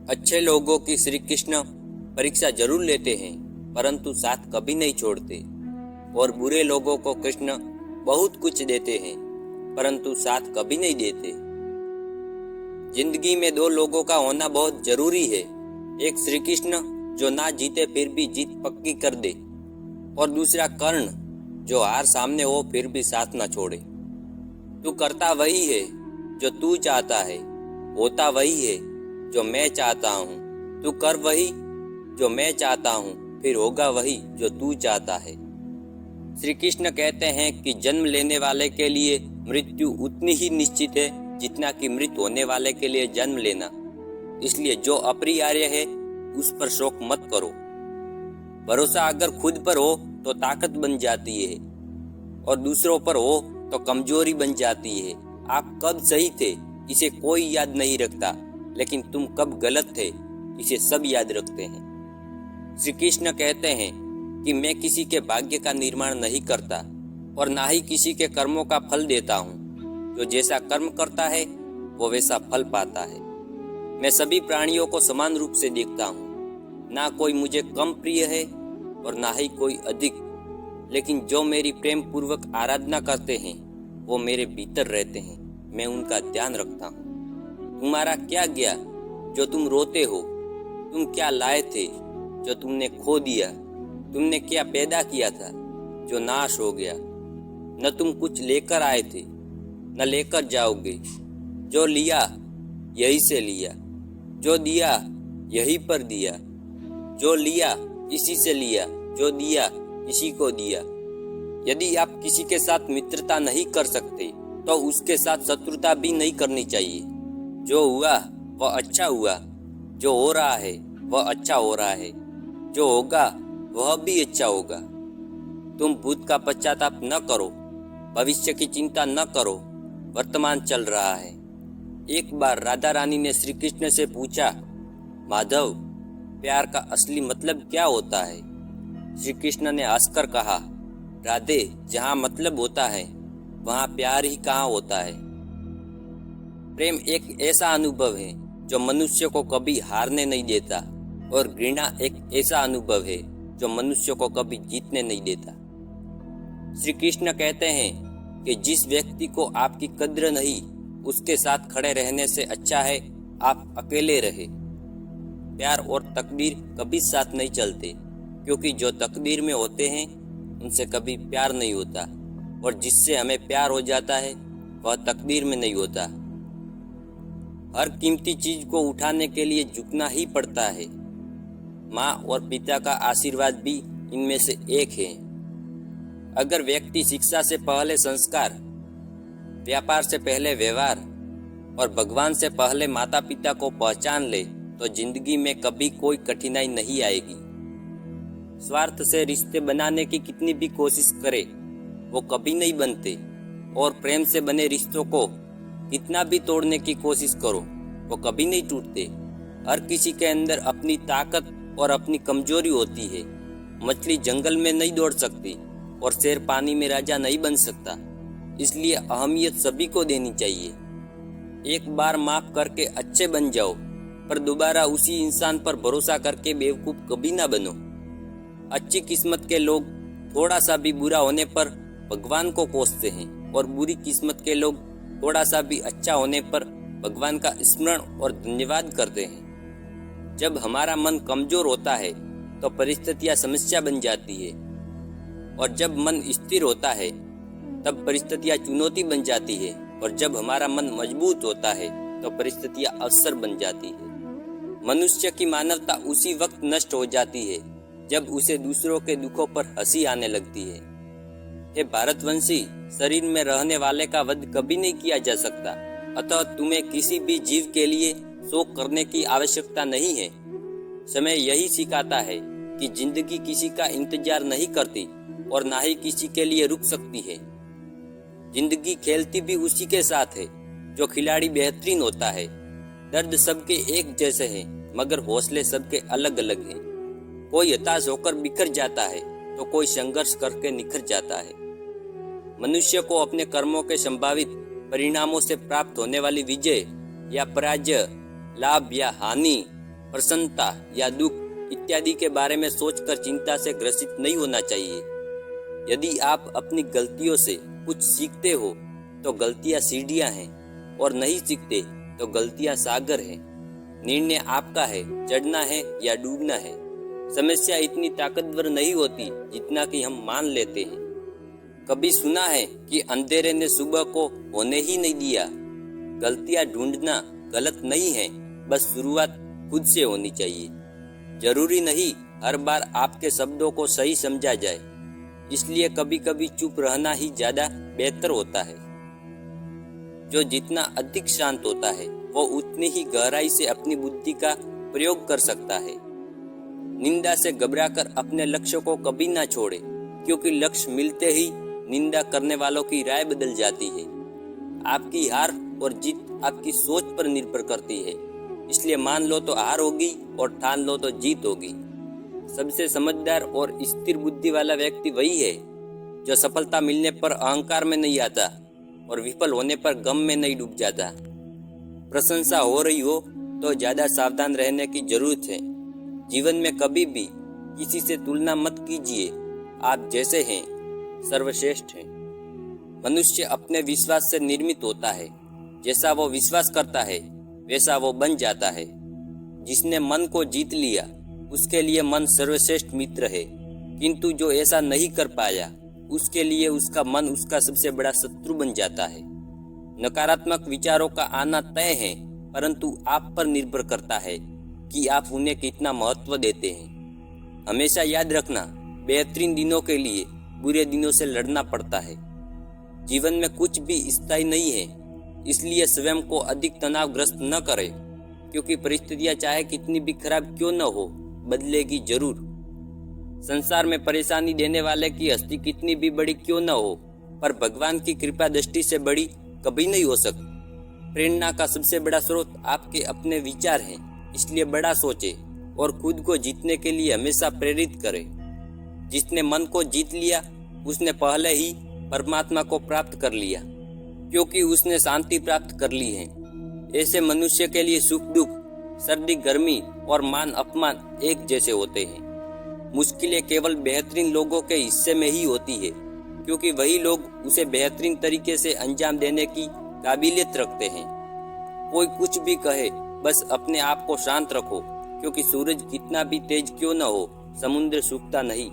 अच्छे लोगों की श्री कृष्ण परीक्षा जरूर लेते हैं, परंतु साथ कभी नहीं छोड़ते। और बुरे लोगों को कृष्ण बहुत कुछ देते हैं, परंतु साथ कभी नहीं देते। जिंदगी में दो लोगों का होना बहुत जरूरी है। एक श्री कृष्ण जो ना जीते फिर भी जीत पक्की कर दे, और दूसरा कर्ण जो हार सामने हो फिर भी साथ ना छोड़े। तू करता वही है जो तू चाहता है, होता वही है जो मैं चाहता हूँ। तू कर वही जो मैं चाहता हूँ, फिर होगा वही जो तू चाहता है। श्री कृष्ण कहते हैं कि जन्म लेने वाले के लिए मृत्यु उतनी ही निश्चित है जितना कि मृत होने वाले के लिए जन्म लेना। इसलिए जो अपरिहार्य है उस पर शोक मत करो। भरोसा अगर खुद पर हो तो ताकत बन जाती है, और दूसरों पर हो तो कमजोरी बन जाती है। आप कब सही थे इसे कोई याद नहीं रखता, लेकिन तुम कब गलत थे इसे सब याद रखते हैं। श्री कृष्ण कहते हैं कि मैं किसी के भाग्य का निर्माण नहीं करता, और ना ही किसी के कर्मों का फल देता हूँ। जो जैसा कर्म करता है वो वैसा फल पाता है। मैं सभी प्राणियों को समान रूप से देखता हूँ। ना कोई मुझे कम प्रिय है और ना ही कोई अधिक, लेकिन जो मेरी प्रेम पूर्वक आराधना करते हैं वो मेरे भीतर रहते हैं। मैं उनका ध्यान रखता हूँ। तुम्हारा क्या गया जो तुम रोते हो? तुम क्या लाए थे जो तुमने खो दिया? तुमने क्या पैदा किया था जो नाश हो गया? न तुम कुछ लेकर आए थे न लेकर जाओगे। जो लिया यही से लिया, जो दिया यही पर दिया। जो लिया इसी से लिया, जो दिया इसी को दिया। यदि आप किसी के साथ मित्रता नहीं कर सकते तो उसके साथ शत्रुता भी नहीं करनी चाहिए। जो हुआ वह अच्छा हुआ, जो हो रहा है वह अच्छा हो रहा है, जो होगा वह भी अच्छा होगा। तुम भूत का पश्चाताप न करो, भविष्य की चिंता न करो, वर्तमान चल रहा है। एक बार राधा रानी ने श्री कृष्ण से पूछा, माधव, प्यार का असली मतलब क्या होता है? श्री कृष्ण ने हंसकर कहा, राधे, जहाँ मतलब होता है वहाँ प्यार ही कहाँ होता है। प्रेम एक ऐसा अनुभव है जो मनुष्य को कभी हारने नहीं देता, और घृणा एक ऐसा अनुभव है जो मनुष्य को कभी जीतने नहीं देता। श्री कृष्ण कहते हैं कि जिस व्यक्ति को आपकी कद्र नहीं, उसके साथ खड़े रहने से अच्छा है आप अकेले रहे। प्यार और तकदीर कभी साथ नहीं चलते, क्योंकि जो तकदीर में होते हैं उनसे कभी प्यार नहीं होता, और जिससे हमें प्यार हो जाता है वह तकदीर में नहीं होता। हर कीमती चीज को उठाने के लिए झुकना ही पड़ता है। माँ और पिता का आशीर्वाद भी इनमें से एक है। अगर व्यक्ति शिक्षा से पहले संस्कार, व्यापार से पहले व्यवहार और भगवान से पहले माता पिता को पहचान ले तो जिंदगी में कभी कोई कठिनाई नहीं आएगी। स्वार्थ से रिश्ते बनाने की कितनी भी कोशिश करे वो कभी नहीं बनते, और प्रेम से बने रिश्तों को कितना भी तोड़ने की कोशिश करो वो कभी नहीं टूटते। हर किसी के अंदर अपनी ताकत और अपनी कमजोरी होती है। मछली जंगल में नहीं दौड़ सकती और शेर पानी में राजा नहीं बन सकता। इसलिए अहमियत सभी को देनी चाहिए। एक बार माफ करके अच्छे बन जाओ, पर दोबारा उसी इंसान पर भरोसा करके बेवकूफ कभी ना बनो। अच्छी किस्मत के लोग थोड़ा सा भी बुरा होने पर भगवान को कोसते हैं, और बुरी किस्मत के लोग थोड़ा सा भी अच्छा होने पर भगवान का स्मरण और धन्यवाद करते हैं। जब हमारा मन कमजोर होता है तो परिस्थितियां समस्या बन जाती है, और जब मन स्थिर होता है तब परिस्थितियां चुनौती बन जाती है, और जब हमारा मन मजबूत होता है तो परिस्थितियां अवसर बन जाती है। मनुष्य की मानवता उसी वक्त नष्ट हो जाती है जब उसे दूसरों के दुखों पर हंसी आने लगती है। हे भारतवंशी, शरीर में रहने वाले का वध कभी नहीं किया जा सकता, अतः तुम्हें किसी भी जीव के लिए शोक करने की आवश्यकता नहीं है। समय यही सिखाता है कि जिंदगी किसी का इंतजार नहीं करती और ना ही किसी के लिए रुक सकती है। जिंदगी खेलती भी उसी के साथ है जो खिलाड़ी बेहतरीन होता है। दर्द सबके एक जैसे हैं, मगर हौसले सबके अलग अलग हैं। कोई हताश होकर बिखर जाता है तो कोई संघर्ष करके निखर जाता है। मनुष्य को अपने कर्मों के संभावित परिणामों से प्राप्त होने वाली विजय या पराजय, लाभ या हानि प्रसन्नता या दुख इत्यादि के बारे में सोचकर चिंता से ग्रसित नहीं होना चाहिए। यदि आप अपनी गलतियों से कुछ सीखते हो तो गलतियां सीढ़ियां हैं, और नहीं सीखते तो गलतियां सागर हैं। निर्णय आपका है, चढ़ना है या डूबना है। समस्या इतनी ताकतवर नहीं होती जितना कि हम मान लेते हैं। कभी सुना है कि अंधेरे ने सुबह को होने ही नहीं दिया। गलतियां ढूंढना गलत नहीं है, बस शुरुआत खुद से होनी चाहिए। जरूरी नहीं हर बार आपके शब्दों को सही समझा जाए, इसलिए कभी कभी चुप रहना ही ज्यादा बेहतर होता है। जो जितना अधिक शांत होता है वो उतनी ही गहराई से अपनी बुद्धि का प्रयोग कर सकता है। निंदा से घबराकर अपने लक्ष्य को कभी ना छोड़े, क्योंकि लक्ष्य मिलते ही निंदा करने वालों की राय बदल जाती है। आपकी हार और जीत आपकी सोच पर निर्भर करती है, इसलिए मान लो तो हार होगी और ठान लो तो जीत होगी। सबसे समझदार और स्थिर बुद्धि वाला व्यक्ति वही है जो सफलता मिलने पर अहंकार में नहीं आता और विफल होने पर गम में नहीं डूब जाता। प्रशंसा हो रही हो तो ज्यादा सावधान रहने की जरूरत है। जीवन में कभी भी किसी से तुलना मत कीजिए। आप जैसे हैं सर्वश्रेष्ठ हैं। मनुष्य अपने विश्वास से निर्मित होता है। जैसा वो विश्वास करता है वैसा वो बन जाता है। जिसने मन को जीत लिया उसके लिए मन सर्वश्रेष्ठ मित्र है, किंतु जो ऐसा नहीं कर पाया उसके लिए उसका मन उसका सबसे बड़ा शत्रु बन जाता है। नकारात्मक विचारों का आना तय है, परंतु आप पर निर्भर करता है कि आप उन्हें कितना महत्व देते हैं। हमेशा याद रखना, बेहतरीन दिनों के लिए बुरे दिनों से लड़ना पड़ता है। जीवन में कुछ भी स्थायी नहीं है, इसलिए स्वयं को अधिक तनावग्रस्त न करें, क्योंकि परिस्थितियां चाहे कितनी भी खराब क्यों न हो, बदलेगी जरूर। संसार में परेशानी देने वाले की हस्ती कितनी भी बड़ी क्यों न हो, पर भगवान की कृपा दृष्टि से बड़ी कभी नहीं हो सकती। प्रेरणा का सबसे बड़ा स्रोत आपके अपने विचार हैं, इसलिए बड़ा सोचे और खुद को जीतने के लिए हमेशा प्रेरित करें। जिसने मन को जीत लिया उसने पहले ही परमात्मा को प्राप्त कर लिया, क्योंकि उसने शांति प्राप्त कर ली है। ऐसे मनुष्य के लिए सुख दुख, सर्दी गर्मी और मान अपमान एक जैसे होते हैं। मुश्किलें केवल बेहतरीन लोगों के हिस्से में ही होती है, क्योंकि वही लोग उसे बेहतरीन तरीके से अंजाम देने की काबिलियत रखते हैं। कोई कुछ भी कहे, बस अपने आप को शांत रखो, क्योंकि सूरज कितना भी तेज क्यों न हो, समुद्र सूखता नहीं।